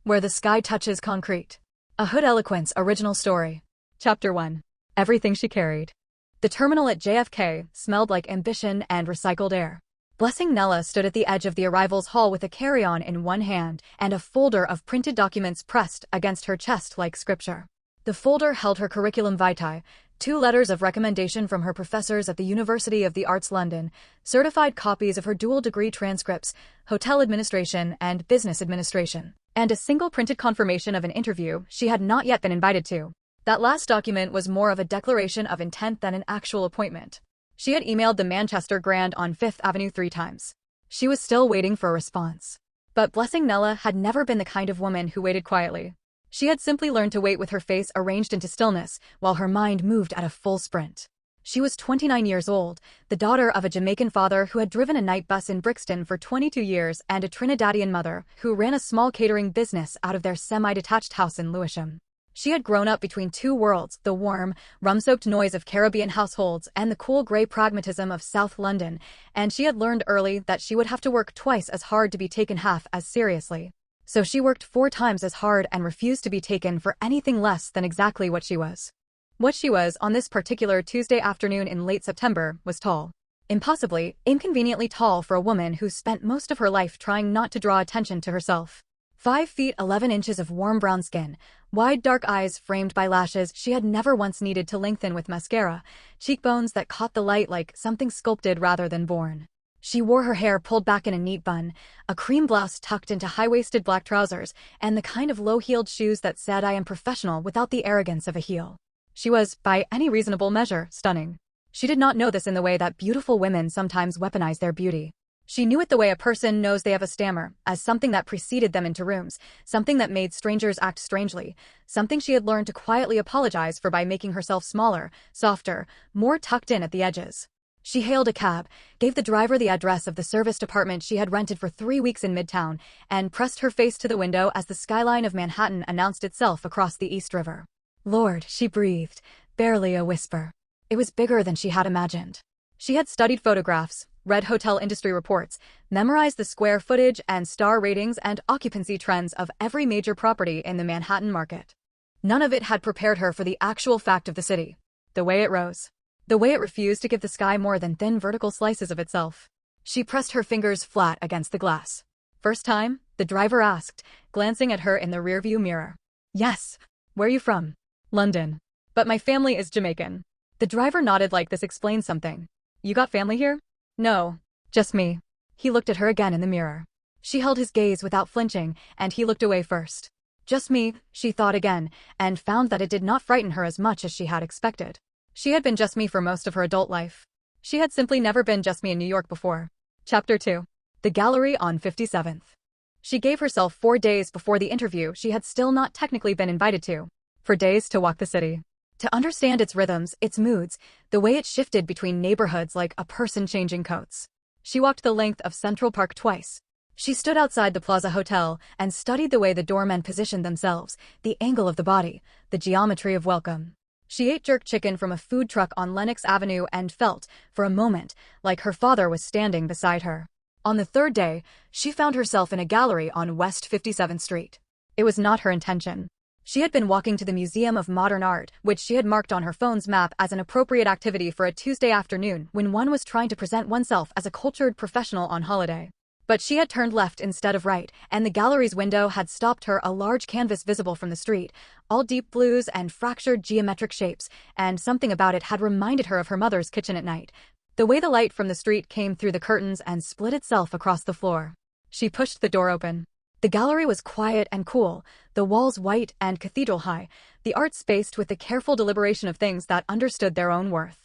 Where the Sky Touches Concrete. A Hood Eloquence original story. Chapter 1. Everything she carried. The terminal at JFK smelled like ambition and recycled air. Blessing Nella stood at the edge of the arrivals hall with a carry-on in one hand and a folder of printed documents pressed against her chest like scripture. The folder held her curriculum vitae, 2 letters of recommendation from her professors at the University of the Arts London, certified copies of her dual degree transcripts, hotel administration and business administration, and a single printed confirmation of an interview she had not yet been invited to. That last document was more of a declaration of intent than an actual appointment. She had emailed the Manchester Grand on 5th Avenue 3 times. She was still waiting for a response. But Blessing Nella had never been the kind of woman who waited quietly. She had simply learned to wait with her face arranged into stillness, while her mind moved at a full sprint. She was 29 years old, the daughter of a Jamaican father who had driven a night bus in Brixton for 22 years and a Trinidadian mother who ran a small catering business out of their semi-detached house in Lewisham. She had grown up between 2 worlds, the warm, rum-soaked noise of Caribbean households and the cool grey pragmatism of South London, and she had learned early that she would have to work twice as hard to be taken half as seriously. So she worked 4 times as hard and refused to be taken for anything less than exactly what she was. What she was on this particular Tuesday afternoon in late September was tall. Impossibly, inconveniently tall for a woman who spent most of her life trying not to draw attention to herself. 5 feet 11 inches of warm brown skin, wide dark eyes framed by lashes she had never once needed to lengthen with mascara, cheekbones that caught the light like something sculpted rather than born. She wore her hair pulled back in a neat bun, a cream blouse tucked into high-waisted black trousers, and the kind of low-heeled shoes that said I am professional without the arrogance of a heel. She was, by any reasonable measure, stunning. She did not know this in the way that beautiful women sometimes weaponize their beauty. She knew it the way a person knows they have a stammer, as something that preceded them into rooms, something that made strangers act strangely, something she had learned to quietly apologize for by making herself smaller, softer, more tucked in at the edges. She hailed a cab, gave the driver the address of the service department she had rented for 3 weeks in Midtown, and pressed her face to the window as the skyline of Manhattan announced itself across the East River. Lord, she breathed, barely a whisper. It was bigger than she had imagined. She had studied photographs, read hotel industry reports, memorized the square footage and star ratings and occupancy trends of every major property in the Manhattan market. None of it had prepared her for the actual fact of the city, the way it rose, the way it refused to give the sky more than thin vertical slices of itself. She pressed her fingers flat against the glass. First time? The driver asked, glancing at her in the rearview mirror. Yes. Where are you from? London. But my family is Jamaican. The driver nodded like this explained something. You got family here? No. Just me. He looked at her again in the mirror. She held his gaze without flinching, and he looked away first. Just me, she thought again, and found that it did not frighten her as much as she had expected. She had been just me for most of her adult life. She had simply never been just me in New York before. Chapter 2. The Gallery on 57th. She gave herself 4 days before the interview she had still not technically been invited to. 4 days to walk the city. To understand its rhythms, its moods, the way it shifted between neighborhoods like a person changing coats. She walked the length of Central Park twice. She stood outside the Plaza Hotel and studied the way the doormen positioned themselves, the angle of the body, the geometry of welcome. She ate jerk chicken from a food truck on Lenox Avenue and felt, for a moment, like her father was standing beside her. On the 3rd day, she found herself in a gallery on West 57th Street. It was not her intention. She had been walking to the Museum of Modern Art, which she had marked on her phone's map as an appropriate activity for a Tuesday afternoon when one was trying to present oneself as a cultured professional on holiday. But she had turned left instead of right, and the gallery's window had stopped her a large canvas visible from the street, all deep blues and fractured geometric shapes, and something about it had reminded her of her mother's kitchen at night. The way the light from the street came through the curtains and split itself across the floor. She pushed the door open. The gallery was quiet and cool, the walls white and cathedral high, the art spaced with the careful deliberation of things that understood their own worth.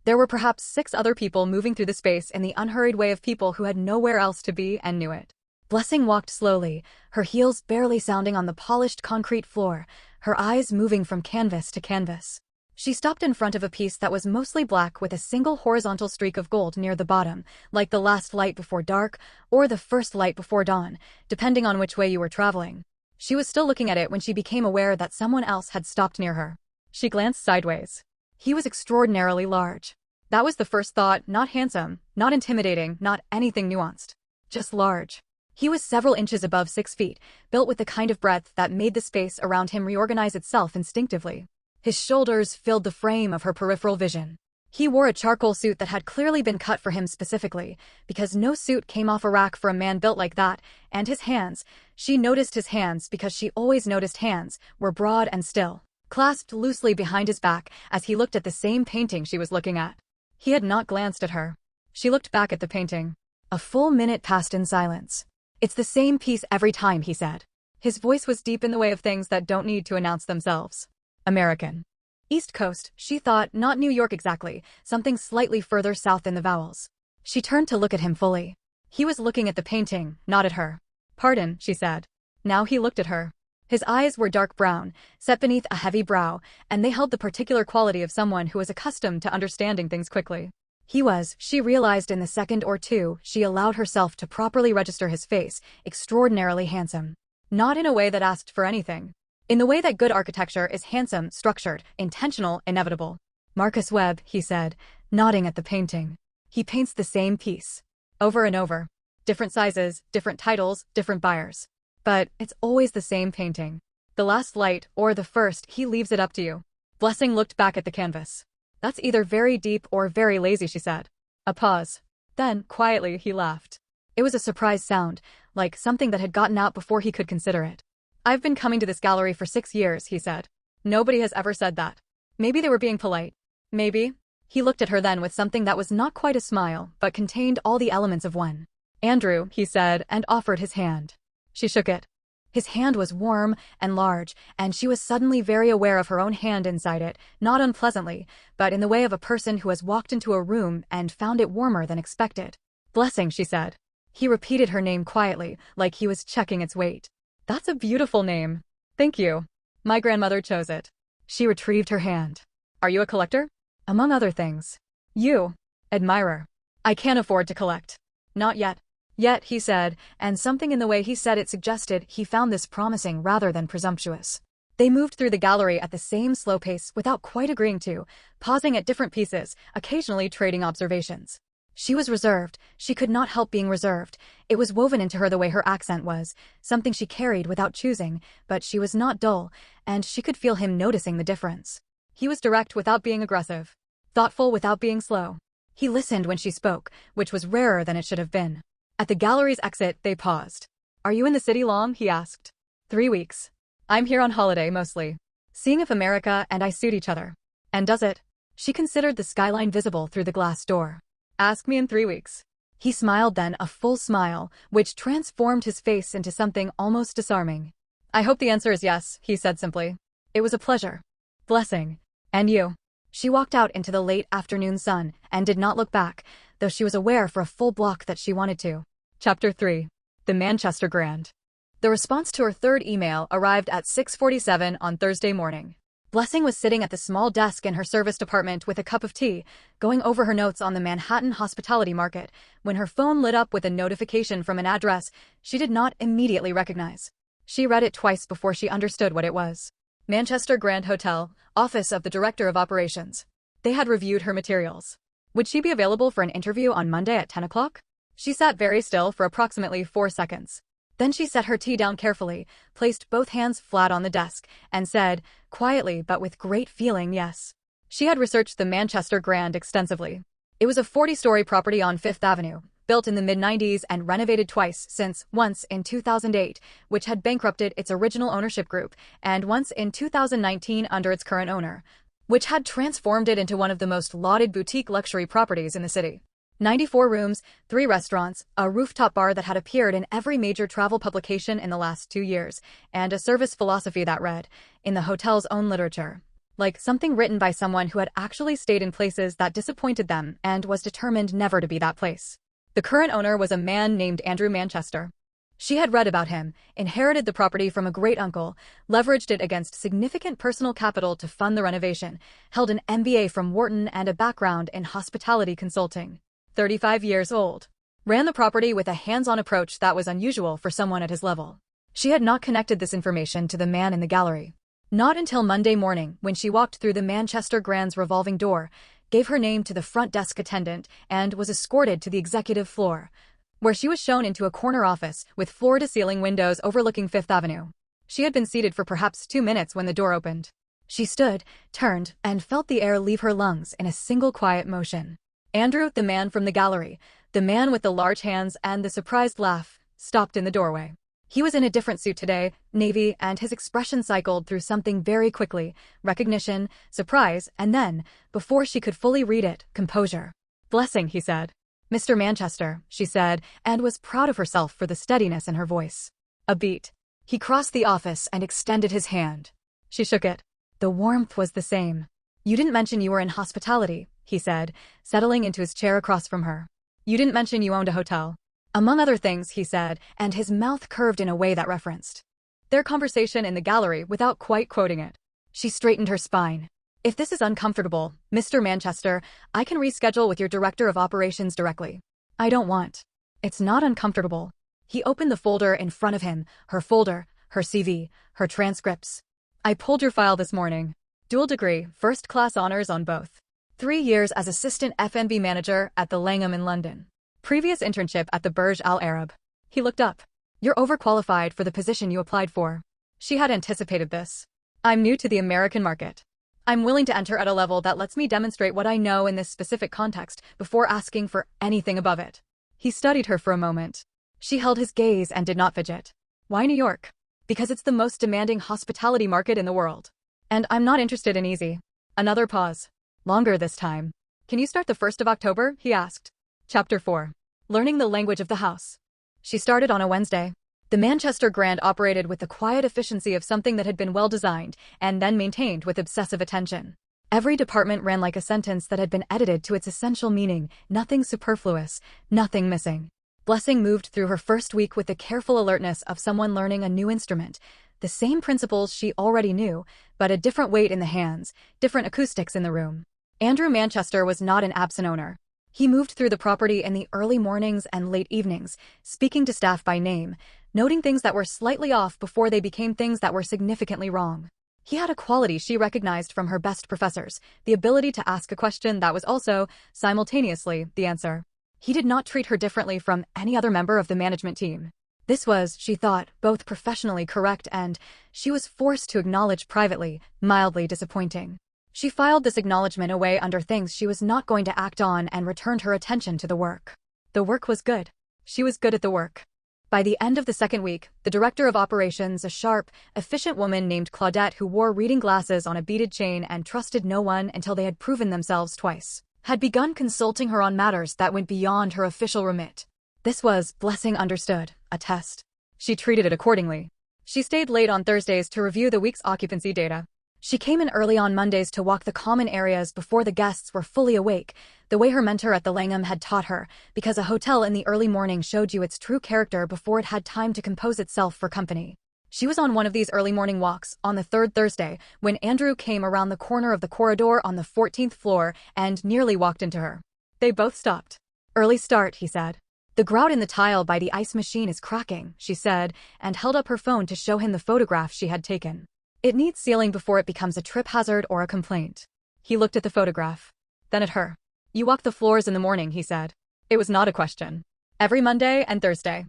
There were perhaps 6 other people moving through the space in the unhurried way of people who had nowhere else to be and knew it. Blessing walked slowly, her heels barely sounding on the polished concrete floor, her eyes moving from canvas to canvas. She stopped in front of a piece that was mostly black with a single horizontal streak of gold near the bottom, like the last light before dark or the first light before dawn, depending on which way you were traveling. She was still looking at it when she became aware that someone else had stopped near her. She glanced sideways. He was extraordinarily large. That was the first thought, not handsome, not intimidating, not anything nuanced. Just large. He was several inches above 6 feet, built with the kind of breadth that made the space around him reorganize itself instinctively. His shoulders filled the frame of her peripheral vision. He wore a charcoal suit that had clearly been cut for him specifically, because no suit came off a rack for a man built like that, and his hands, she noticed his hands because she always noticed hands, were broad and still, clasped loosely behind his back as he looked at the same painting she was looking at. He had not glanced at her. She looked back at the painting. A full minute passed in silence. "It's the same piece every time," he said. His voice was deep in the way of things that don't need to announce themselves. American. East Coast, she thought, not New York exactly, something slightly further south in the vowels. She turned to look at him fully. He was looking at the painting, not at her. "Pardon," she said. Now he looked at her. His eyes were dark brown, set beneath a heavy brow, and they held the particular quality of someone who was accustomed to understanding things quickly. He was, she realized in the second or two she allowed herself to properly register his face, extraordinarily handsome. Not in a way that asked for anything. In the way that good architecture is handsome, structured, intentional, inevitable. "Marcus Webb," he said, nodding at the painting. "He paints the same piece. Over and over. Different sizes, different titles, different buyers. But it's always the same painting. The last light, or the first, he leaves it up to you." Blessing looked back at the canvas. "That's either very deep or very lazy," she said. A pause. Then, quietly, he laughed. It was a surprise sound, like something that had gotten out before he could consider it. "I've been coming to this gallery for 6 years, he said. "Nobody has ever said that. Maybe they were being polite. Maybe." He looked at her then with something that was not quite a smile, but contained all the elements of one. "Andrew," he said, and offered his hand. She shook it. His hand was warm and large, and she was suddenly very aware of her own hand inside it, not unpleasantly, but in the way of a person who has walked into a room and found it warmer than expected. "Blessing," she said. He repeated her name quietly, like he was checking its weight. "That's a beautiful name. Thank you. My grandmother chose it." She retrieved her hand. "Are you a collector?" "Among other things." "You." "Admirer." "I can't afford to collect." "Not yet." "Yet," he said, and something in the way he said it suggested he found this promising rather than presumptuous. They moved through the gallery at the same slow pace without quite agreeing to, pausing at different pieces, occasionally trading observations. She was reserved. She could not help being reserved. It was woven into her the way her accent was, something she carried without choosing, but she was not dull, and she could feel him noticing the difference. He was direct without being aggressive, thoughtful without being slow. He listened when she spoke, which was rarer than it should have been. At the gallery's exit, they paused. "Are you in the city long?" he asked. 3 weeks. "I'm here on holiday, mostly. Seeing if America and I suit each other." "And does it?" She considered the skyline visible through the glass door. "Ask me in 3 weeks." He smiled then, a full smile, which transformed his face into something almost disarming. "I hope the answer is yes," he said simply. "It was a pleasure." "Blessing. And you." She walked out into the late afternoon sun and did not look back, though she was aware for a full block that she wanted to. Chapter 3. The Manchester Grand. The response to her third email arrived at 6:47 on Thursday morning. Blessing was sitting at the small desk in her service department with a cup of tea, going over her notes on the Manhattan hospitality market, when her phone lit up with a notification from an address she did not immediately recognize. She read it twice before she understood what it was. Manchester Grand Hotel, Office of the Director of Operations. They had reviewed her materials. Would she be available for an interview on Monday at 10 o'clock? She sat very still for approximately 4 seconds. Then she set her tea down carefully, placed both hands flat on the desk, and said, quietly but with great feeling, yes. She had researched the Manchester Grand extensively. It was a 40-story property on Fifth Avenue, built in the mid-90s and renovated twice since, once in 2008, which had bankrupted its original ownership group, and once in 2019 under its current owner, which had transformed it into one of the most lauded boutique luxury properties in the city. 94 rooms, 3 restaurants, a rooftop bar that had appeared in every major travel publication in the last 2 years, and a service philosophy that read, in the hotel's own literature, like something written by someone who had actually stayed in places that disappointed them and was determined never to be that place. The current owner was a man named Andrew Manchester. She had read about him, inherited the property from a great-uncle, leveraged it against significant personal capital to fund the renovation, held an MBA from Wharton and a background in hospitality consulting. 35 years old. Ran the property with a hands-on approach that was unusual for someone at his level. She had not connected this information to the man in the gallery. Not until Monday morning, when she walked through the Manchester Grand's revolving door, gave her name to the front desk attendant, and was escorted to the executive floor, where she was shown into a corner office with floor-to-ceiling windows overlooking Fifth Avenue. She had been seated for perhaps 2 minutes when the door opened. She stood, turned, and felt the air leave her lungs in a single quiet motion. Andrew, the man from the gallery, the man with the large hands and the surprised laugh, stopped in the doorway. He was in a different suit today, navy, and his expression cycled through something very quickly: recognition, surprise, and then, before she could fully read it, composure. "Blessing," he said. "Mr. Manchester," she said, and was proud of herself for the steadiness in her voice. A beat. He crossed the office and extended his hand. She shook it. The warmth was the same. "You didn't mention you were in hospitality," he said, settling into his chair across from her. "You didn't mention you owned a hotel." "Among other things," he said, and his mouth curved in a way that referenced their conversation in the gallery without quite quoting it. She straightened her spine. "If this is uncomfortable, Mr. Manchester, I can reschedule with your director of operations directly." "I don't want." "It's not uncomfortable." He opened the folder in front of him, her folder, her CV, her transcripts. "I pulled your file this morning. Dual degree, first-class honors on both. 3 years as assistant F&B manager at the Langham in London. Previous internship at the Burj Al Arab." He looked up. "You're overqualified for the position you applied for." She had anticipated this. "I'm new to the American market. I'm willing to enter at a level that lets me demonstrate what I know in this specific context before asking for anything above it." He studied her for a moment. She held his gaze and did not fidget. "Why New York?" "Because it's the most demanding hospitality market in the world. And I'm not interested in easy." Another pause. Longer this time. "Can you start the 1st of October?" he asked. Chapter 4. Learning the language of the house. She started on a Wednesday. The Manchester Grand operated with the quiet efficiency of something that had been well designed and then maintained with obsessive attention. Every department ran like a sentence that had been edited to its essential meaning, nothing superfluous, nothing missing. Blessing moved through her first week with the careful alertness of someone learning a new instrument. The same principles she already knew, but a different weight in the hands, different acoustics in the room. Andrew Manchester was not an absent owner. He moved through the property in the early mornings and late evenings, speaking to staff by name, noting things that were slightly off before they became things that were significantly wrong. He had a quality she recognized from her best professors: the ability to ask a question that was also, simultaneously, the answer. He did not treat her differently from any other member of the management team. This was, she thought, both professionally correct and, she was forced to acknowledge privately, mildly disappointing. She filed this acknowledgement away under things she was not going to act on and returned her attention to the work. The work was good. She was good at the work. By the end of the second week, the director of operations, a sharp, efficient woman named Claudette who wore reading glasses on a beaded chain and trusted no one until they had proven themselves twice, had begun consulting her on matters that went beyond her official remit. This was, Blessing understood, a test. She treated it accordingly. She stayed late on Thursdays to review the week's occupancy data. She came in early on Mondays to walk the common areas before the guests were fully awake, the way her mentor at the Langham had taught her, because a hotel in the early morning showed you its true character before it had time to compose itself for company. She was on one of these early morning walks, on the third Thursday, when Andrew came around the corner of the corridor on the 14th floor and nearly walked into her. They both stopped. "Early start," he said. "The grout in the tile by the ice machine is cracking," she said, and held up her phone to show him the photograph she had taken. "It needs sealing before it becomes a trip hazard or a complaint." He looked at the photograph. Then at her. "You walk the floors in the morning," he said. It was not a question. "Every Monday and Thursday."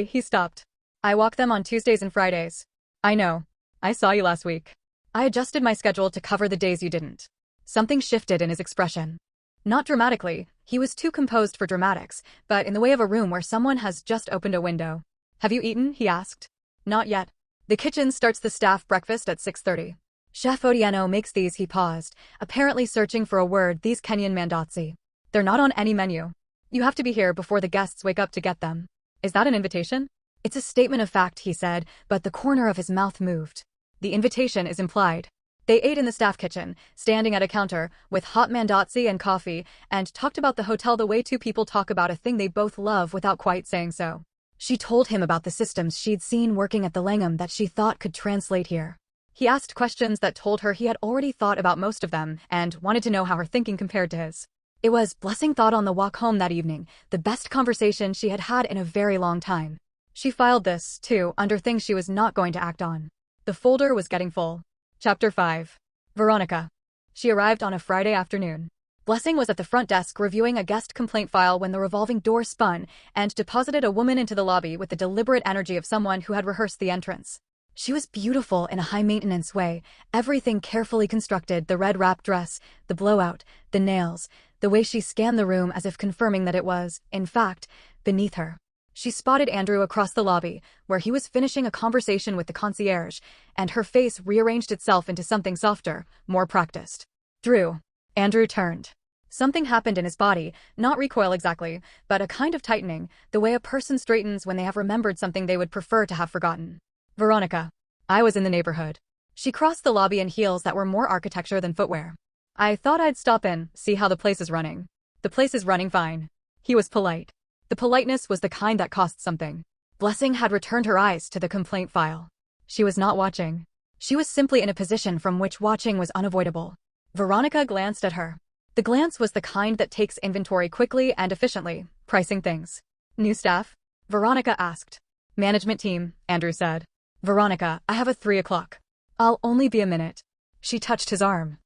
He stopped. "I walk them on Tuesdays and Fridays." "I know. I saw you last week." "I adjusted my schedule to cover the days you didn't." Something shifted in his expression. Not dramatically, he was too composed for dramatics, but in the way of a room where someone has just opened a window. "Have you eaten?" he asked. "Not yet. The kitchen starts the staff breakfast at 6:30. Chef Odiano makes these." He paused, apparently searching for a word. "These Kenyan mandazzi. They're not on any menu. You have to be here before the guests wake up to get them." "Is that an invitation?" "It's a statement of fact," he said, but the corner of his mouth moved. "The invitation is implied." They ate in the staff kitchen, standing at a counter, with hot mandazzi and coffee, and talked about the hotel the way two people talk about a thing they both love without quite saying so. She told him about the systems she'd seen working at the Langham that she thought could translate here. He asked questions that told her he had already thought about most of them and wanted to know how her thinking compared to his. It was, Blessing thought on the walk home that evening, the best conversation she had had in a very long time. She filed this, too, under things she was not going to act on. The folder was getting full. Chapter 5. Veronica. She arrived on a Friday afternoon. Blessing was at the front desk reviewing a guest complaint file when the revolving door spun and deposited a woman into the lobby with the deliberate energy of someone who had rehearsed the entrance. She was beautiful in a high-maintenance way, everything carefully constructed, the red wrap dress, the blowout, the nails, the way she scanned the room as if confirming that it was, in fact, beneath her. She spotted Andrew across the lobby, where he was finishing a conversation with the concierge, and her face rearranged itself into something softer, more practiced. Drew. Andrew turned. Something happened in his body, not recoil exactly, but a kind of tightening, the way a person straightens when they have remembered something they would prefer to have forgotten. Veronica. I was in the neighborhood. She crossed the lobby in heels that were more architecture than footwear. I thought I'd stop in, see how the place is running. The place is running fine. He was polite. The politeness was the kind that cost something. Blessing had returned her eyes to the complaint file. She was not watching. She was simply in a position from which watching was unavoidable. Veronica glanced at her. The glance was the kind that takes inventory quickly and efficiently, pricing things. New staff? Veronica asked. Management team, Andrew said. Veronica, I have a 3 o'clock. I'll only be a minute. She touched his arm.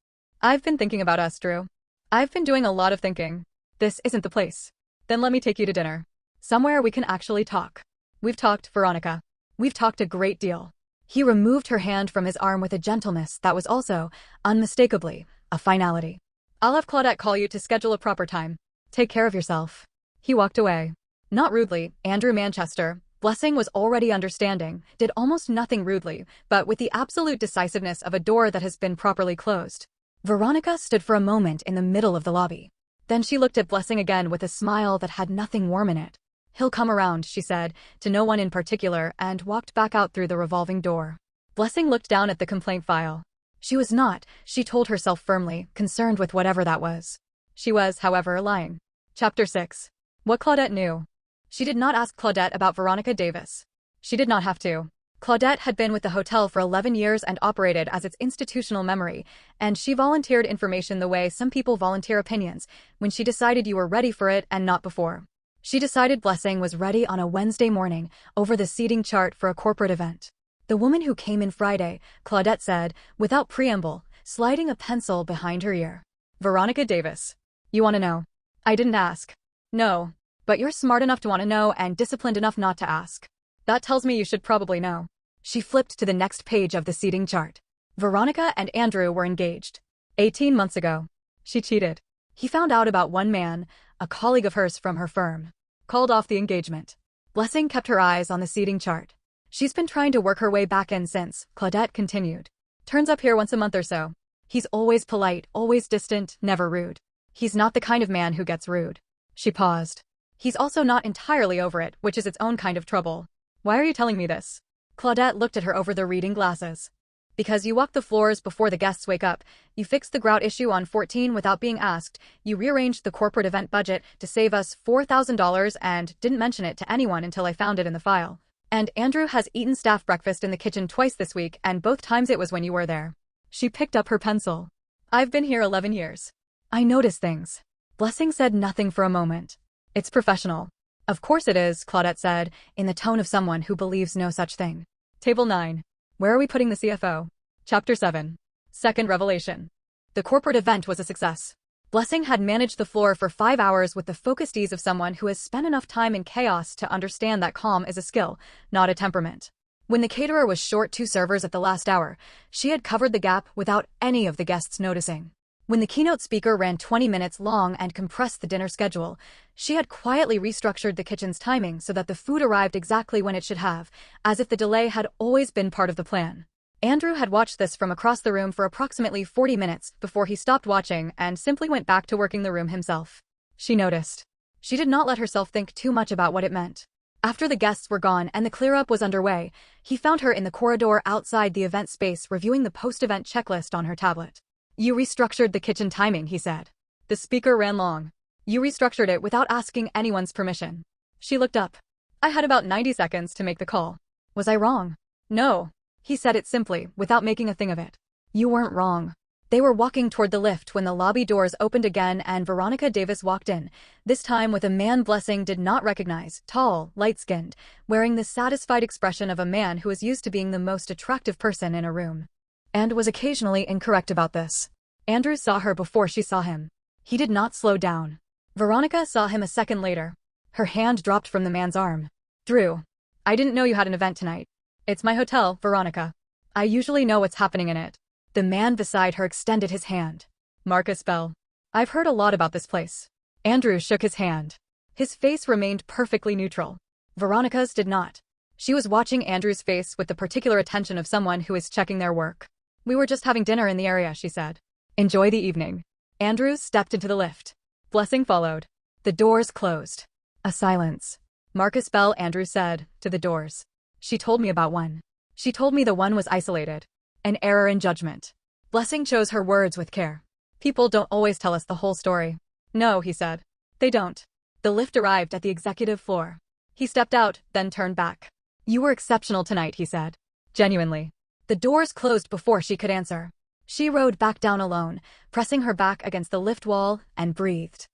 I've been thinking about us, Drew. I've been doing a lot of thinking. This isn't the place. Then let me take you to dinner. Somewhere we can actually talk. We've talked, Veronica. We've talked a great deal. He removed her hand from his arm with a gentleness that was also, unmistakably, a finality. I'll have Claudette call you to schedule a proper time. Take care of yourself. He walked away. Not rudely, Andrew Manchester, Blessing was already understanding, did almost nothing rudely, but with the absolute decisiveness of a door that has been properly closed. Veronica stood for a moment in the middle of the lobby. Then she looked at Blessing again with a smile that had nothing warm in it. He'll come around, she said, to no one in particular, and walked back out through the revolving door. Blessing looked down at the complaint file. She was not, she told herself firmly, concerned with whatever that was. She was, however, lying. Chapter 6. What Claudette knew. She did not ask Claudette about Veronica Davis. She did not have to. Claudette had been with the hotel for 11 years and operated as its institutional memory, and she volunteered information the way some people volunteer opinions, when she decided you were ready for it and not before. She decided Blessing was ready on a Wednesday morning, over the seating chart for a corporate event. The woman who came in Friday, Claudette said, without preamble, sliding a pencil behind her ear. Veronica Davis. You want to know? I didn't ask. No. But you're smart enough to want to know and disciplined enough not to ask. That tells me you should probably know. She flipped to the next page of the seating chart. Veronica and Andrew were engaged. 18 months ago. She cheated. He found out about one man, a colleague of hers from her firm. Called off the engagement. Blessing kept her eyes on the seating chart. She's been trying to work her way back in since, Claudette continued. Turns up here once a month or so. He's always polite, always distant, never rude. He's not the kind of man who gets rude. She paused. He's also not entirely over it, which is its own kind of trouble. Why are you telling me this? Claudette looked at her over the reading glasses. Because you walk the floors before the guests wake up, you fixed the grout issue on 14 without being asked, you rearranged the corporate event budget to save us $4,000 and didn't mention it to anyone until I found it in the file. And Andrew has eaten staff breakfast in the kitchen twice this week, and both times it was when you were there. She picked up her pencil. I've been here 11 years. I notice things. Blessing said nothing for a moment. It's professional. Of course it is, Claudette said, in the tone of someone who believes no such thing. Table 9. Where are we putting the CFO? Chapter 7. Second revelation. The corporate event was a success. Blessing had managed the floor for 5 hours with the focused ease of someone who has spent enough time in chaos to understand that calm is a skill, not a temperament. When the caterer was short 2 servers at the last hour, she had covered the gap without any of the guests noticing. When the keynote speaker ran 20 minutes long and compressed the dinner schedule, she had quietly restructured the kitchen's timing so that the food arrived exactly when it should have, as if the delay had always been part of the plan. Andrew had watched this from across the room for approximately 40 minutes before he stopped watching and simply went back to working the room himself. She noticed. She did not let herself think too much about what it meant. After the guests were gone and the clear-up was underway, he found her in the corridor outside the event space reviewing the post-event checklist on her tablet. You restructured the kitchen timing, he said. The speaker ran long. You restructured it without asking anyone's permission. She looked up. I had about 90 seconds to make the call. Was I wrong? No. He said it simply, without making a thing of it. You weren't wrong. They were walking toward the lift when the lobby doors opened again and Veronica Davis walked in, this time with a man Blessing did not recognize, tall, light-skinned, wearing the satisfied expression of a man who is used to being the most attractive person in a room. And was occasionally incorrect about this. Andrew saw her before she saw him. He did not slow down. Veronica saw him a second later. Her hand dropped from the man's arm. Drew. I didn't know you had an event tonight. It's my hotel, Veronica. I usually know what's happening in it. The man beside her extended his hand. Marcus Bell. I've heard a lot about this place. Andrew shook his hand. His face remained perfectly neutral. Veronica's did not. She was watching Andrew's face with the particular attention of someone who is checking their work. We were just having dinner in the area, she said. Enjoy the evening. Andrew stepped into the lift. Blessing followed. The doors closed. A silence. Marcus Bell, Andrew said, to the doors. She told me about one. She told me the one was isolated. An error in judgment. Blessing chose her words with care. People don't always tell us the whole story. No, he said. They don't. The lift arrived at the executive floor. He stepped out, then turned back. You were exceptional tonight, he said. Genuinely. The doors closed before she could answer. She rode back down alone, pressing her back against the lift wall, and breathed.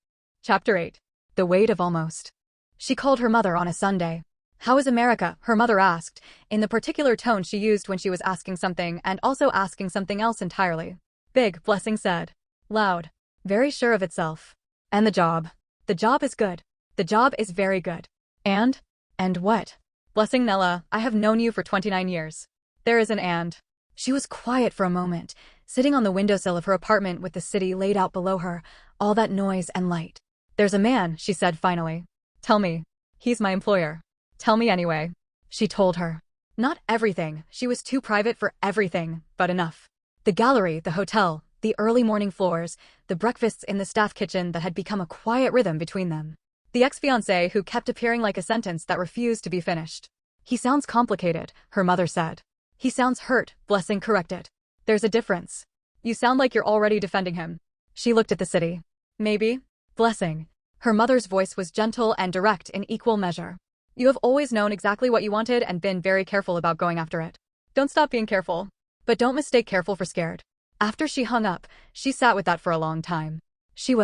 Chapter 8. The Weight of Almost. She called her mother on a Sunday. How is America? Her mother asked, in the particular tone she used when she was asking something and also asking something else entirely. Big, Blessing said. Loud. Very sure of itself. And the job. The job is good. The job is very good. And what? Blessing Nella, I have known you for 29 years. There is an and. She was quiet for a moment, sitting on the windowsill of her apartment with the city laid out below her, all that noise and light. There's a man, she said finally. Tell me. He's my employer. Tell me anyway. She told her. Not everything, she was too private for everything, but enough. The gallery, the hotel, the early morning floors, the breakfasts in the staff kitchen that had become a quiet rhythm between them. The ex-fiancée who kept appearing like a sentence that refused to be finished. He sounds complicated, her mother said. He sounds hurt, Blessing corrected. There's a difference. You sound like you're already defending him. She looked at the city. Maybe. Blessing. Her mother's voice was gentle and direct in equal measure. You have always known exactly what you wanted and been very careful about going after it. Don't stop being careful. But don't mistake careful for scared. After she hung up, she sat with that for a long time. She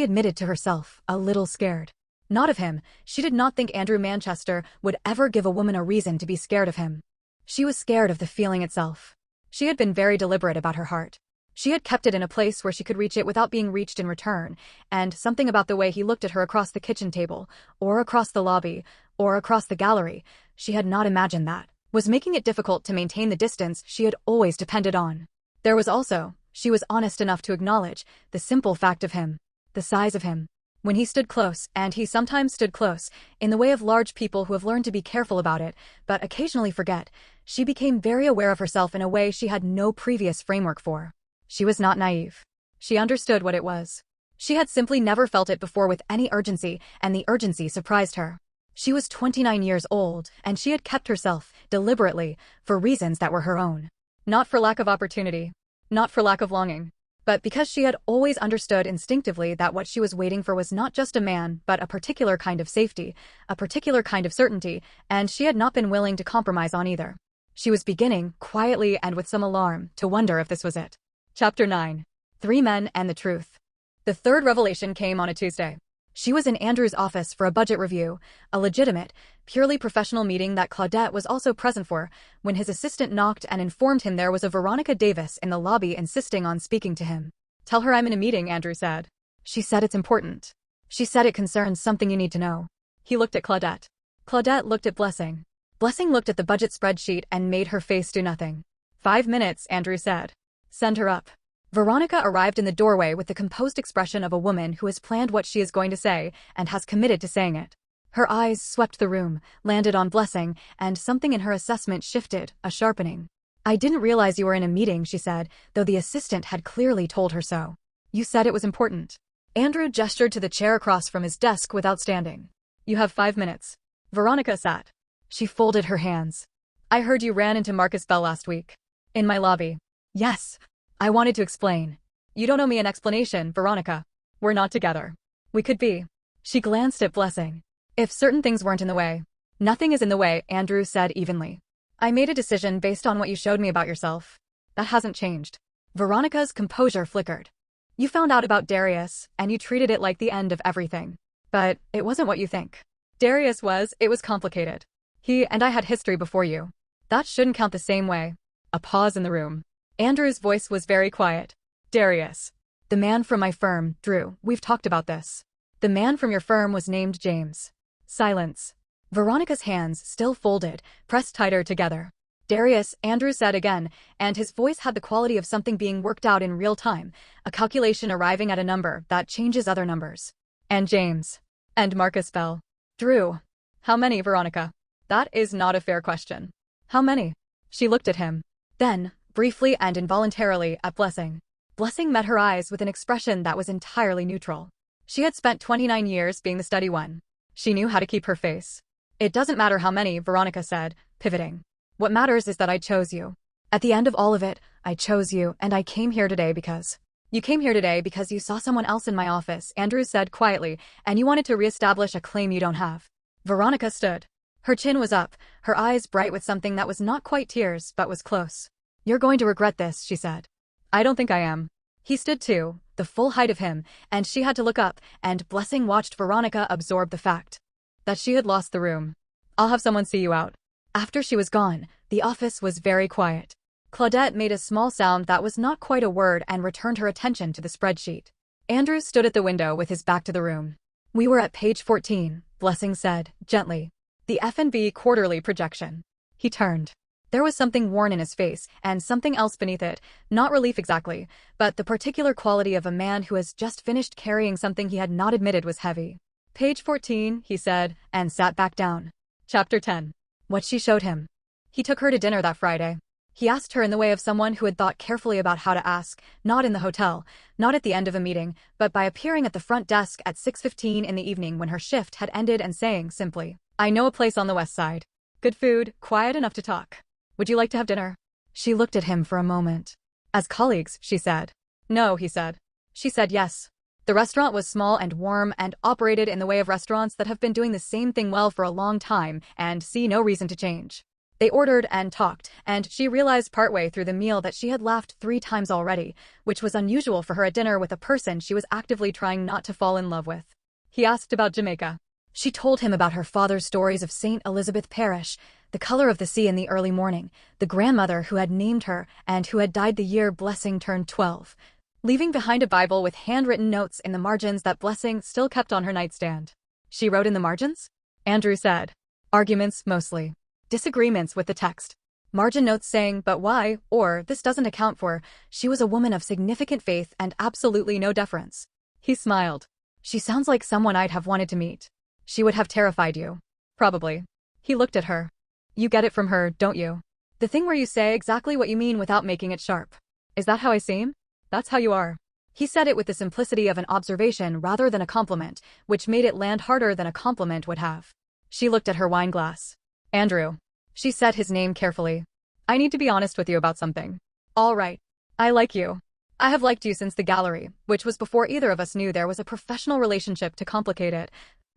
admitted to herself, a little scared. Not of him. She did not think Andrew Manchester would ever give a woman a reason to be scared of him. She was scared of the feeling itself. She had been very deliberate about her heart. She had kept it in a place where she could reach it without being reached in return, and something about the way he looked at her across the kitchen table, or across the lobby, or across the gallery, she had not imagined that, was making it difficult to maintain the distance she had always depended on. There was also, she was honest enough to acknowledge, the simple fact of him, the size of him. When he stood close, and he sometimes stood close, in the way of large people who have learned to be careful about it, but occasionally forget, she became very aware of herself in a way she had no previous framework for. She was not naive. She understood what it was. She had simply never felt it before with any urgency, and the urgency surprised her. She was 29 years old, and she had kept herself, deliberately, for reasons that were her own. Not for lack of opportunity. Not for lack of longing. But because she had always understood instinctively that what she was waiting for was not just a man, but a particular kind of safety, a particular kind of certainty, and she had not been willing to compromise on either. She was beginning, quietly and with some alarm, to wonder if this was it. Chapter 9. 3 Men and the Truth. The third revelation came on a Tuesday. She was in Andrew's office for a budget review, a legitimate, purely professional meeting that Claudette was also present for, when his assistant knocked and informed him there was a Veronica Davis in the lobby insisting on speaking to him. Tell her I'm in a meeting, Andrew said. She said it's important. She said it concerns something you need to know. He looked at Claudette. Claudette looked at Blessing. Blessing looked at the budget spreadsheet and made her face do nothing. 5 minutes, Andrew said. Send her up. Veronica arrived in the doorway with the composed expression of a woman who has planned what she is going to say and has committed to saying it. Her eyes swept the room, landed on Blessing, and something in her assessment shifted, a sharpening. I didn't realize you were in a meeting, she said, though the assistant had clearly told her so. You said it was important. Andrew gestured to the chair across from his desk without standing. You have 5 minutes. Veronica sat. She folded her hands. I heard you ran into Marcus Bell last week. In my lobby. Yes. I wanted to explain. You don't owe me an explanation, Veronica. We're not together. We could be. She glanced at Blessing. If certain things weren't in the way. Nothing is in the way, Andrew said evenly. I made a decision based on what you showed me about yourself. That hasn't changed. Veronica's composure flickered. You found out about Darius, and you treated it like the end of everything. But it wasn't what you think. Darius was, it was complicated. He and I had history before you. That shouldn't count the same way. A pause in the room. Andrew's voice was very quiet. Darius. The man from my firm, Drew, we've talked about this. The man from your firm was named James. Silence. Veronica's hands, still folded, pressed tighter together. Darius, Andrew said again, and his voice had the quality of something being worked out in real time, a calculation arriving at a number that changes other numbers. And James. And Marcus fell. Drew. How many, Veronica? That is not a fair question. How many? She looked at him. Then, briefly and involuntarily, at Blessing. Blessing met her eyes with an expression that was entirely neutral. She had spent 29 years being the steady one. She knew how to keep her face. It doesn't matter how many, Veronica said, pivoting. What matters is that I chose you. At the end of all of it, I chose you, and I came here today because... You came here today because you saw someone else in my office, Andrew said quietly, and you wanted to reestablish a claim you don't have. Veronica stood. Her chin was up, her eyes bright with something that was not quite tears, but was close. You're going to regret this, she said. I don't think I am. He stood too, the full height of him, and she had to look up, and Blessing watched Veronica absorb the fact that she had lost the room. I'll have someone see you out. After she was gone, the office was very quiet. Claudette made a small sound that was not quite a word and returned her attention to the spreadsheet. Andrew stood at the window with his back to the room. We were at page 14, Blessing said, gently. The F&B quarterly projection. He turned. There was something worn in his face, and something else beneath it, not relief exactly, but the particular quality of a man who has just finished carrying something he had not admitted was heavy. Page 14, he said, and sat back down. Chapter 10. What she showed him. He took her to dinner that Friday. He asked her in the way of someone who had thought carefully about how to ask, not in the hotel, not at the end of a meeting, but by appearing at the front desk at 6:15 in the evening when her shift had ended and saying simply, I know a place on the west side. Good food, quiet enough to talk. Would you like to have dinner? She looked at him for a moment. As colleagues, she said. No, he said. She said yes. The restaurant was small and warm and operated in the way of restaurants that have been doing the same thing well for a long time and see no reason to change. They ordered and talked, and she realized partway through the meal that she had laughed 3 times already, which was unusual for her at dinner with a person she was actively trying not to fall in love with. He asked about Jamaica. She told him about her father's stories of St. Elizabeth Parish, the color of the sea in the early morning, the grandmother who had named her and who had died the year Blessing turned 12, leaving behind a Bible with handwritten notes in the margins that Blessing still kept on her nightstand. She wrote in the margins? Andrew said. Arguments, mostly. Disagreements with the text. Margin notes saying, but why, or this doesn't account for, she was a woman of significant faith and absolutely no deference. He smiled. She sounds like someone I'd have wanted to meet. She would have terrified you. Probably. He looked at her. You get it from her, don't you? The thing where you say exactly what you mean without making it sharp. Is that how I seem? That's how you are. He said it with the simplicity of an observation rather than a compliment, which made it land harder than a compliment would have. She looked at her wine glass. Andrew. She said his name carefully. I need to be honest with you about something. All right. I like you. I have liked you since the gallery, which was before either of us knew there was a professional relationship to complicate it.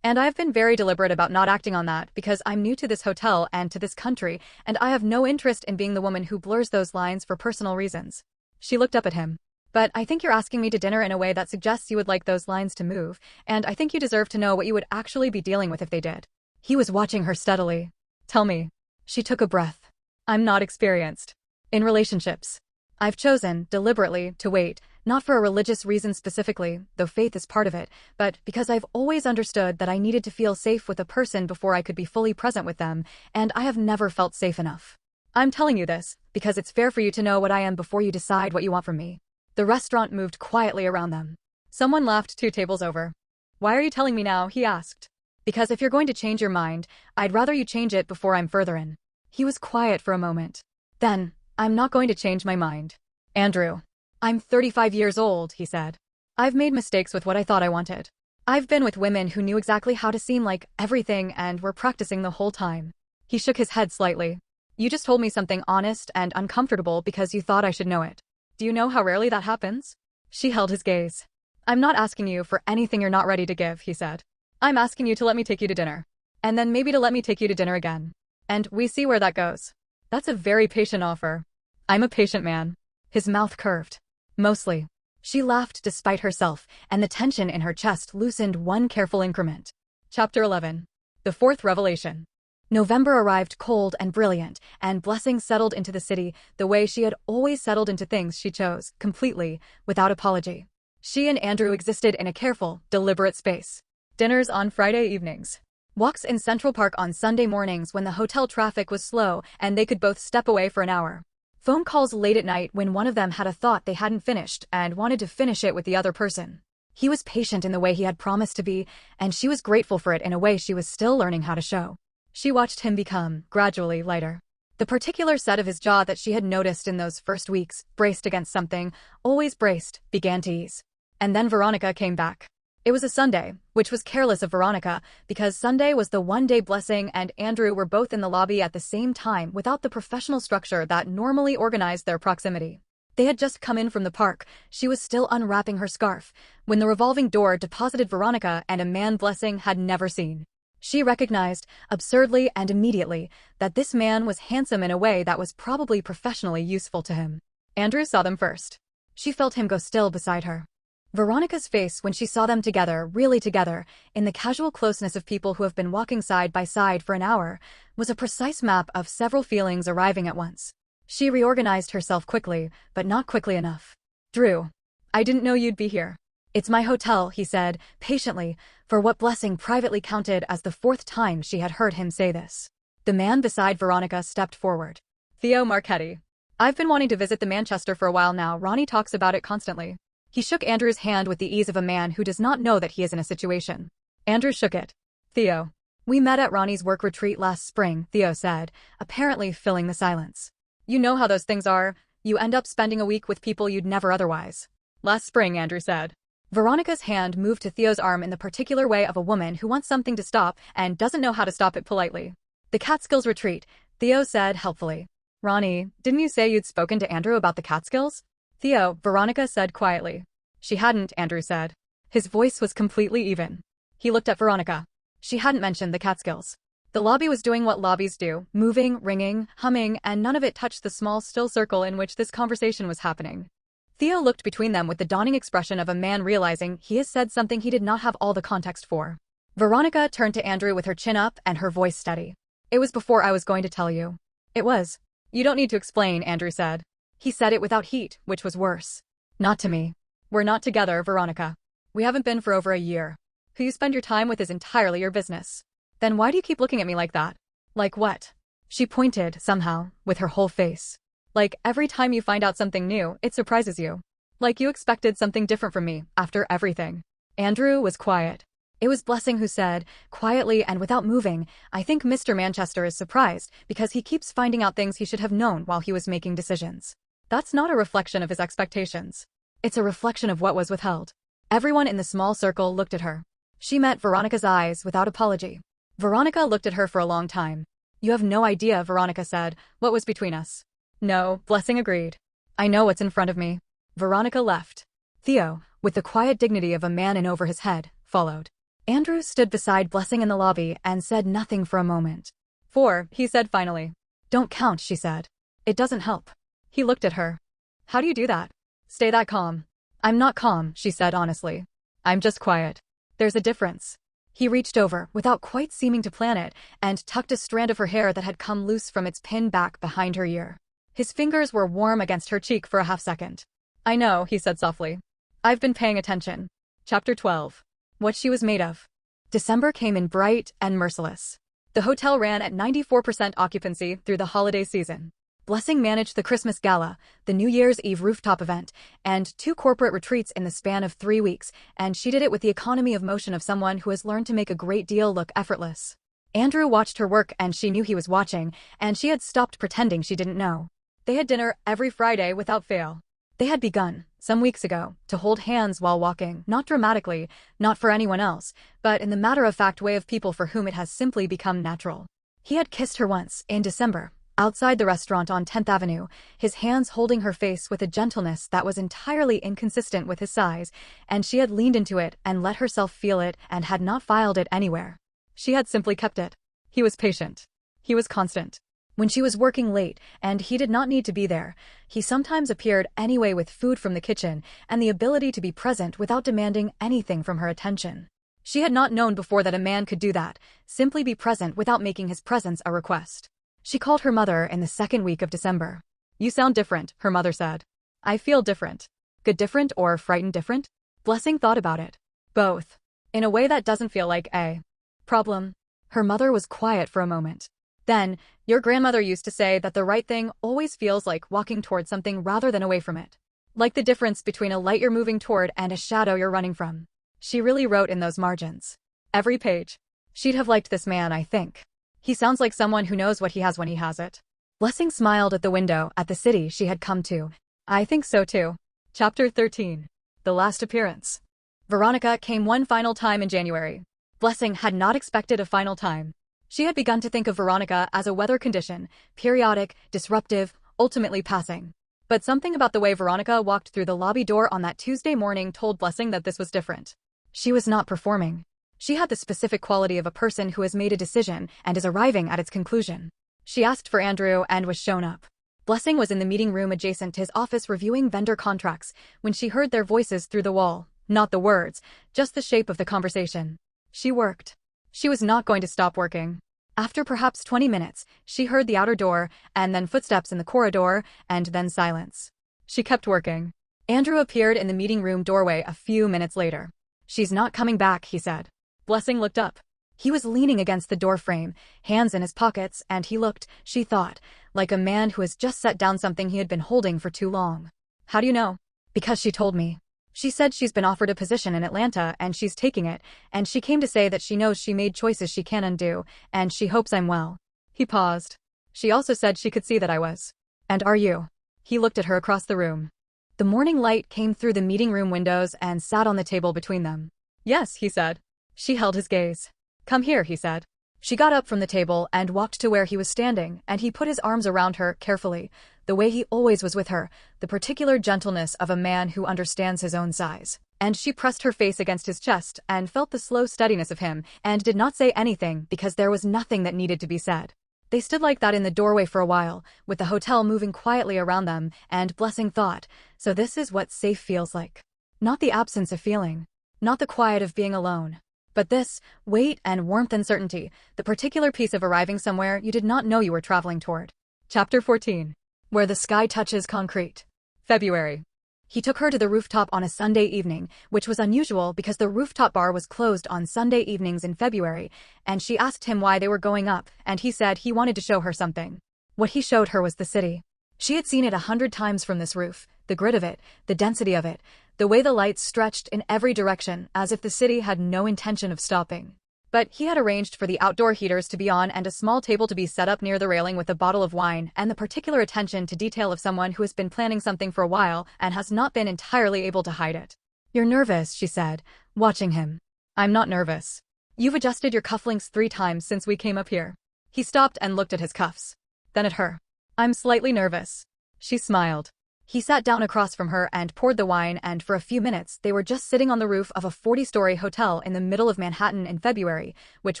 And I've been very deliberate about not acting on that because I'm new to this hotel and to this country, and I have no interest in being the woman who blurs those lines for personal reasons. She looked up at him. But I think you're asking me to dinner in a way that suggests you would like those lines to move, and I think you deserve to know what you would actually be dealing with if they did. He was watching her steadily. Tell me. She took a breath. I'm not experienced in relationships. I've chosen, deliberately, to wait, not for a religious reason specifically, though faith is part of it, but because I've always understood that I needed to feel safe with a person before I could be fully present with them, and I have never felt safe enough. I'm telling you this, because it's fair for you to know what I am before you decide what you want from me. The restaurant moved quietly around them. Someone laughed 2 tables over. Why are you telling me now? He asked. Because if you're going to change your mind, I'd rather you change it before I'm further in. He was quiet for a moment. Then, I'm not going to change my mind. Andrew. I'm 35 years old, he said. I've made mistakes with what I thought I wanted. I've been with women who knew exactly how to seem like everything and were practicing the whole time. He shook his head slightly. You just told me something honest and uncomfortable because you thought I should know it. Do you know how rarely that happens? She held his gaze. I'm not asking you for anything you're not ready to give, he said. I'm asking you to let me take you to dinner. And then maybe to let me take you to dinner again. And we see where that goes. That's a very patient offer. I'm a patient man. His mouth curved. Mostly. She laughed despite herself, and the tension in her chest loosened one careful increment. Chapter 11. The Fourth Revelation. November arrived cold and brilliant, and Blessing settled into the city the way she had always settled into things she chose, completely, without apology. She and Andrew existed in a careful, deliberate space. Dinners on Friday evenings. Walks in Central Park on Sunday mornings when the hotel traffic was slow and they could both step away for an hour. Phone calls late at night when one of them had a thought they hadn't finished and wanted to finish it with the other person. He was patient in the way he had promised to be, and she was grateful for it in a way she was still learning how to show. She watched him become, gradually, lighter. The particular set of his jaw that she had noticed in those first weeks, braced against something, always braced, began to ease. And then Veronica came back. It was a Sunday, which was careless of Veronica, because Sunday was the one day Blessing and Andrew were both in the lobby at the same time without the professional structure that normally organized their proximity. They had just come in from the park. She was still unwrapping her scarf when the revolving door deposited Veronica and a man Blessing had never seen. She recognized, absurdly and immediately, that this man was handsome in a way that was probably professionally useful to him. Andrew saw them first. She felt him go still beside her. Veronica's face when she saw them together, really together, in the casual closeness of people who have been walking side by side for an hour, was a precise map of several feelings arriving at once. She reorganized herself quickly, but not quickly enough. "Drew, I didn't know you'd be here." "It's my hotel," he said, patiently, for what Blessing privately counted as the fourth time she had heard him say this. The man beside Veronica stepped forward. "Theo Marchetti. I've been wanting to visit the Manchester for a while now. Ronnie talks about it constantly." He shook Andrew's hand with the ease of a man who does not know that he is in a situation. Andrew shook it. "Theo. We met at Ronnie's work retreat last spring," Theo said, apparently filling the silence. "You know how those things are. You end up spending a week with people you'd never otherwise." "Last spring," Andrew said. Veronica's hand moved to Theo's arm in the particular way of a woman who wants something to stop and doesn't know how to stop it politely. "The Catskills retreat," Theo said helpfully. "Ronnie, didn't you say you'd spoken to Andrew about the Catskills?" "Theo," Veronica said quietly. "She hadn't," Andrew said. His voice was completely even. He looked at Veronica. She hadn't mentioned the Catskills. The lobby was doing what lobbies do, moving, ringing, humming, and none of it touched the small, still circle in which this conversation was happening. Theo looked between them with the dawning expression of a man realizing he has said something he did not have all the context for. Veronica turned to Andrew with her chin up and her voice steady. "It was before I was going to tell you." "It was." "You don't need to explain," Andrew said. He said it without heat, which was worse. "Not to me. We're not together, Veronica. We haven't been for over a year. Who you spend your time with is entirely your business." "Then why do you keep looking at me like that?" "Like what?" She pointed, somehow, with her whole face. "Like every time you find out something new, it surprises you. Like you expected something different from me, after everything." Andrew was quiet. It was Blessing who said, quietly and without moving, "I think Mr. Manchester is surprised because he keeps finding out things he should have known while he was making decisions. That's not a reflection of his expectations. It's a reflection of what was withheld." Everyone in the small circle looked at her. She met Veronica's eyes without apology. Veronica looked at her for a long time. "You have no idea," Veronica said, "what was between us." "No," Blessing agreed. "I know what's in front of me." Veronica left. Theo, with the quiet dignity of a man in over his head, followed. Andrew stood beside Blessing in the lobby and said nothing for a moment. "4," he said finally. "Don't count," she said. "It doesn't help." He looked at her. "How do you do that? Stay that calm?" "I'm not calm," she said honestly. "I'm just quiet. There's a difference." He reached over, without quite seeming to plan it, and tucked a strand of her hair that had come loose from its pin back behind her ear. His fingers were warm against her cheek for a half-second. "I know," he said softly. "I've been paying attention." Chapter 12. What she was made of. December came in bright and merciless. The hotel ran at 94% occupancy through the holiday season. Blessing managed the Christmas Gala, the New Year's Eve rooftop event, and 2 corporate retreats in the span of 3 weeks, and she did it with the economy of motion of someone who has learned to make a great deal look effortless. Andrew watched her work and she knew he was watching, and she had stopped pretending she didn't know. They had dinner every Friday without fail. They had begun, some weeks ago, to hold hands while walking, not dramatically, not for anyone else, but in the matter-of-fact way of people for whom it has simply become natural. He had kissed her once, in December, outside the restaurant on 10th Avenue, his hands holding her face with a gentleness that was entirely inconsistent with his size, and she had leaned into it and let herself feel it and had not filed it anywhere. She had simply kept it. He was patient. He was constant. When she was working late, and he did not need to be there, he sometimes appeared anyway with food from the kitchen and the ability to be present without demanding anything from her attention. She had not known before that a man could do that, simply be present without making his presence a request. She called her mother in the second week of December. "You sound different," her mother said. "I feel different." "Good different or frightened different?" Blessing thought about it. Both. In a way that doesn't feel like a problem. Her mother was quiet for a moment. Then, your grandmother used to say that the right thing always feels like walking toward something rather than away from it. Like the difference between a light you're moving toward and a shadow you're running from. She really wrote in those margins. Every page. She'd have liked this man, I think. He sounds like someone who knows what he has when he has it. Blessing smiled at the window at the city she had come to. I think so too. Chapter 13. The Last Appearance. Veronica came one final time in January. Blessing had not expected a final time. She had begun to think of Veronica as a weather condition, periodic, disruptive, ultimately passing. But something about the way Veronica walked through the lobby door on that Tuesday morning told Blessing that this was different. She was not performing. She had the specific quality of a person who has made a decision and is arriving at its conclusion. She asked for Andrew and was shown up. Blessing was in the meeting room adjacent to his office reviewing vendor contracts when she heard their voices through the wall. Not the words, just the shape of the conversation. She worked. She was not going to stop working. After perhaps 20 minutes, she heard the outer door, and then footsteps in the corridor, and then silence. She kept working. Andrew appeared in the meeting room doorway a few minutes later. She's not coming back, he said. Blessing looked up. He was leaning against the door frame, hands in his pockets, and he looked, she thought, like a man who has just set down something he had been holding for too long. How do you know? Because she told me. She said she's been offered a position in Atlanta and she's taking it, and she came to say that she knows she made choices she can't undo, and she hopes I'm well. He paused. She also said she could see that I was. And are you? He looked at her across the room. The morning light came through the meeting room windows and sat on the table between them. Yes, he said. She held his gaze. Come here, he said. She got up from the table and walked to where he was standing, and he put his arms around her carefully, the way he always was with her, the particular gentleness of a man who understands his own size. And she pressed her face against his chest and felt the slow steadiness of him, and did not say anything because there was nothing that needed to be said. They stood like that in the doorway for a while, with the hotel moving quietly around them, and Blessing thought, so this is what safe feels like. Not the absence of feeling. Not the quiet of being alone. But this, weight and warmth and certainty, the particular piece of arriving somewhere you did not know you were traveling toward. Chapter 14. Where the Sky Touches Concrete. February. He took her to the rooftop on a Sunday evening, which was unusual because the rooftop bar was closed on Sunday evenings in February, and she asked him why they were going up, and he said he wanted to show her something. What he showed her was the city. She had seen it 100 times from this roof, the grid of it, the density of it, the way the lights stretched in every direction as if the city had no intention of stopping. But he had arranged for the outdoor heaters to be on and a small table to be set up near the railing with a bottle of wine and the particular attention to detail of someone who has been planning something for a while and has not been entirely able to hide it. You're nervous, she said, watching him. I'm not nervous. You've adjusted your cufflinks 3 times since we came up here. He stopped and looked at his cuffs. Then at her. I'm slightly nervous. She smiled. He sat down across from her and poured the wine, and for a few minutes they were just sitting on the roof of a 40-story hotel in the middle of Manhattan in February, which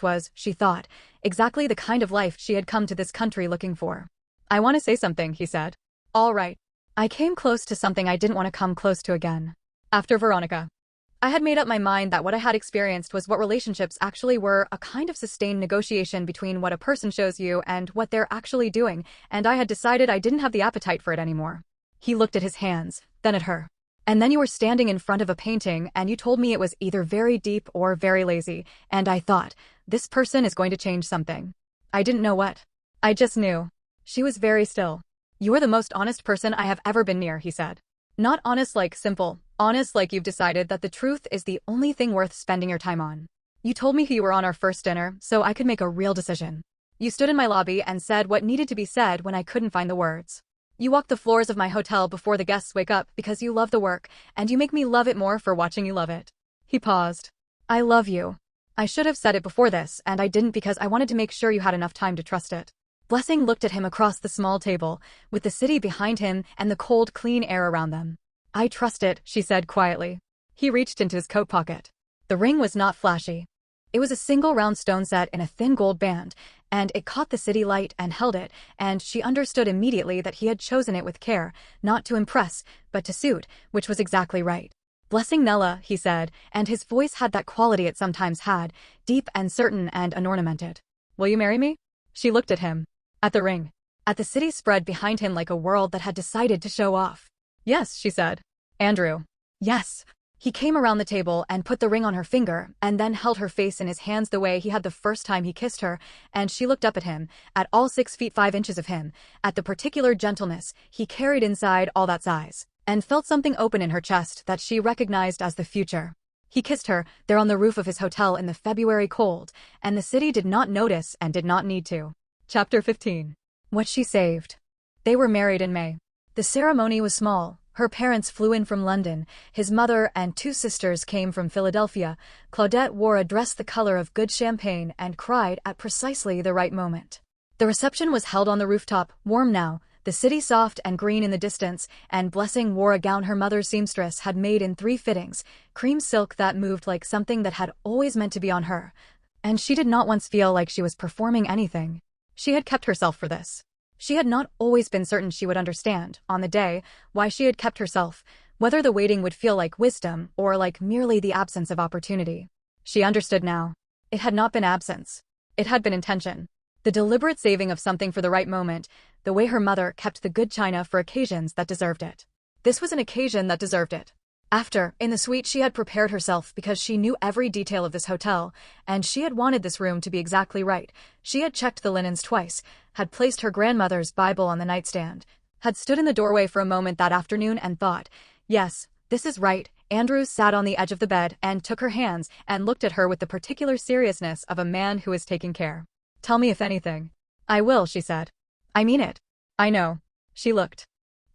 was, she thought, exactly the kind of life she had come to this country looking for. I want to say something, he said. All right. I came close to something I didn't want to come close to again. After Veronica. I had made up my mind that what I had experienced was what relationships actually were, a kind of sustained negotiation between what a person shows you and what they're actually doing, and I had decided I didn't have the appetite for it anymore. He looked at his hands, then at her. And then you were standing in front of a painting and you told me it was either very deep or very lazy, and I thought, this person is going to change something. I didn't know what. I just knew. She was very still. You're the most honest person I have ever been near, he said. Not honest like simple, honest like you've decided that the truth is the only thing worth spending your time on. You told me who you were on our first dinner, so I could make a real decision. You stood in my lobby and said what needed to be said when I couldn't find the words. You walk the floors of my hotel before the guests wake up because you love the work, and you make me love it more for watching you love it. He paused. I love you. I should have said it before this, and I didn't because I wanted to make sure you had enough time to trust it. Blessing looked at him across the small table, with the city behind him and the cold, clean air around them. I trust it, she said quietly. He reached into his coat pocket. The ring was not flashy. It was a single round stone set in a thin gold band, and it caught the city light and held it, and she understood immediately that he had chosen it with care, not to impress, but to suit, which was exactly right. Blessing Nella, he said, and his voice had that quality it sometimes had, deep and certain and unornamented. Will you marry me? She looked at him. At the ring. At the city spread behind him like a world that had decided to show off. Yes, she said. Andrew. Yes. He came around the table and put the ring on her finger and then held her face in his hands the way he had the first time he kissed her, and she looked up at him, at all 6 feet 5 inches of him, at the particular gentleness he carried inside all that size, and felt something open in her chest that she recognized as the future. He kissed her, there on the roof of his hotel in the February cold, and the city did not notice and did not need to. Chapter 15. What she saved. They were married in May. The ceremony was small. Her parents flew in from London, his mother and 2 sisters came from Philadelphia. Claudette wore a dress the color of good champagne and cried at precisely the right moment. The reception was held on the rooftop, warm now, the city soft and green in the distance, and Blessing wore a gown her mother's seamstress had made in 3 fittings, cream silk that moved like something that had always meant to be on her. And she did not once feel like she was performing anything. She had kept herself for this. She had not always been certain she would understand, on the day, why she had kept herself, whether the waiting would feel like wisdom or like merely the absence of opportunity. She understood now. It had not been absence. It had been intention. The deliberate saving of something for the right moment, the way her mother kept the good china for occasions that deserved it. This was an occasion that deserved it. After, in the suite, she had prepared herself because she knew every detail of this hotel, and she had wanted this room to be exactly right. She had checked the linens twice, had placed her grandmother's Bible on the nightstand, had stood in the doorway for a moment that afternoon and thought, yes, this is right. Andrew sat on the edge of the bed and took her hands and looked at her with the particular seriousness of a man who is taking care. Tell me if anything. I will, she said. I mean it. I know. She looked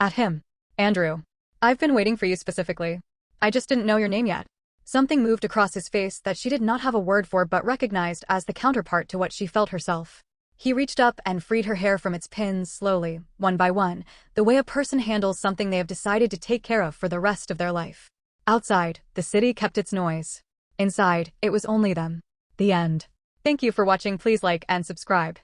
at him. Andrew. I've been waiting for you specifically. I just didn't know your name yet. Something moved across his face that she did not have a word for but recognized as the counterpart to what she felt herself. He reached up and freed her hair from its pins slowly, one by one, the way a person handles something they have decided to take care of for the rest of their life. Outside, the city kept its noise. Inside, it was only them. The end. Thank you for watching. Please like and subscribe.